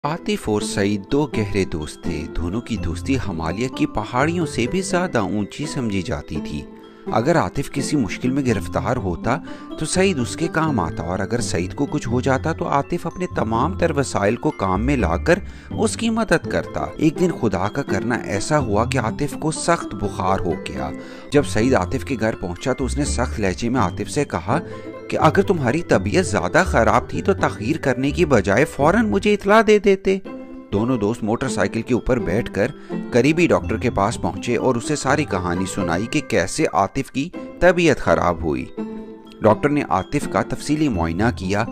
आतिफ और सईद दो गहरे दोस्त थे। दोनों की दोस्ती हिमालय की पहाड़ियों से भी ज्यादा ऊंची समझी जाती थी। अगर आतिफ किसी मुश्किल में गिरफ्तार होता तो सईद उसके काम आता, और अगर सईद को कुछ हो जाता तो आतिफ अपने तमाम तर वसाइल को काम में लाकर उसकी मदद करता। एक दिन खुदा का करना ऐसा हुआ कि आतिफ को सख्त बुखार हो गया। जब सईद आतिफ के घर पहुंचा तो उसने सख्त लहजे में आतिफ से कहा कि अगर तुम्हारी तबीयत ज्यादा खराब थी तो तखीर करने की बजाय फौरन मुझे इत्तला दे देते। दोनों दोस्त मोटरसाइकिल के ऊपर बैठकर करीबी डॉक्टर के पास पहुंचे और उसे सारी कहानी सुनाई कि कैसे आतिफ की तबीयत खराब हुई। डॉक्टर ने आतिफ का तफसीली मुआयना किया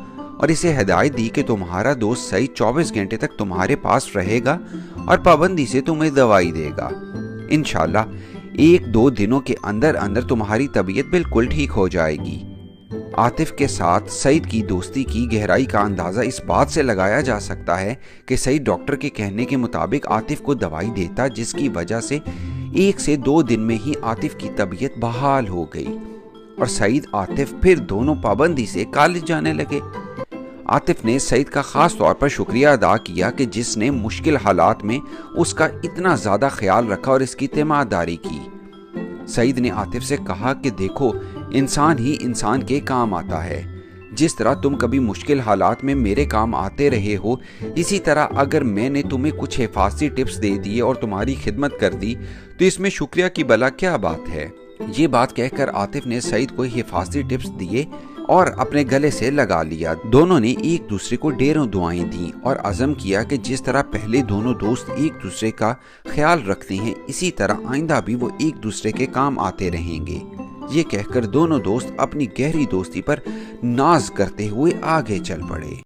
और इसे हिदायत दी कि तुम्हारा दोस्त सईद 24 घंटे तक तुम्हारे पास रहेगा और पाबंदी से तुम्हें दवाई देगा। इंशाल्लाह 1-2 दिनों के अंदर अंदर तुम्हारी तबीयत बिल्कुल ठीक हो जाएगी। आतिफ के साथ सईद की दोस्ती की गहराई का अंदाज़ा इस बात से लगाया जा सकता है कि सईद डॉक्टर के कहने के मुताबिक आतिफ को दवाई देता, जिसकी वजह से 1 से 2 दिन में ही आतिफ की तबीयत बहाल हो गई और सईद आतिफ फिर दोनों पाबंदी से कॉलेज जाने लगे। आतिफ ने सईद का ख़ास तौर पर शुक्रिया अदा किया कि जिसने मुश्किल हालात में उसका इतना ज़्यादा ख्याल रखा और इसकी तीमारदारी की। सईद ने आतिफ से कहा कि देखो, इंसान ही इंसान के काम आता है। जिस तरह तुम कभी मुश्किल हालात में मेरे काम आते रहे हो, इसी तरह अगर मैंने तुम्हें कुछ हिफाजती टिप्स दे दिए और तुम्हारी खिदमत कर दी तो इसमें शुक्रिया की भला क्या बात है। ये बात कहकर आतिफ ने सईद को हिफाजती टिप्स दिए और अपने गले से लगा लिया। दोनों ने एक दूसरे को ढेरों दुआएं दी और अज़म किया कि जिस तरह पहले दोनों दोस्त एक दूसरे का ख्याल रखते हैं, इसी तरह आइंदा भी वो एक दूसरे के काम आते रहेंगे। ये कहकर दोनों दोस्त अपनी गहरी दोस्ती पर नाज करते हुए आगे चल पड़े।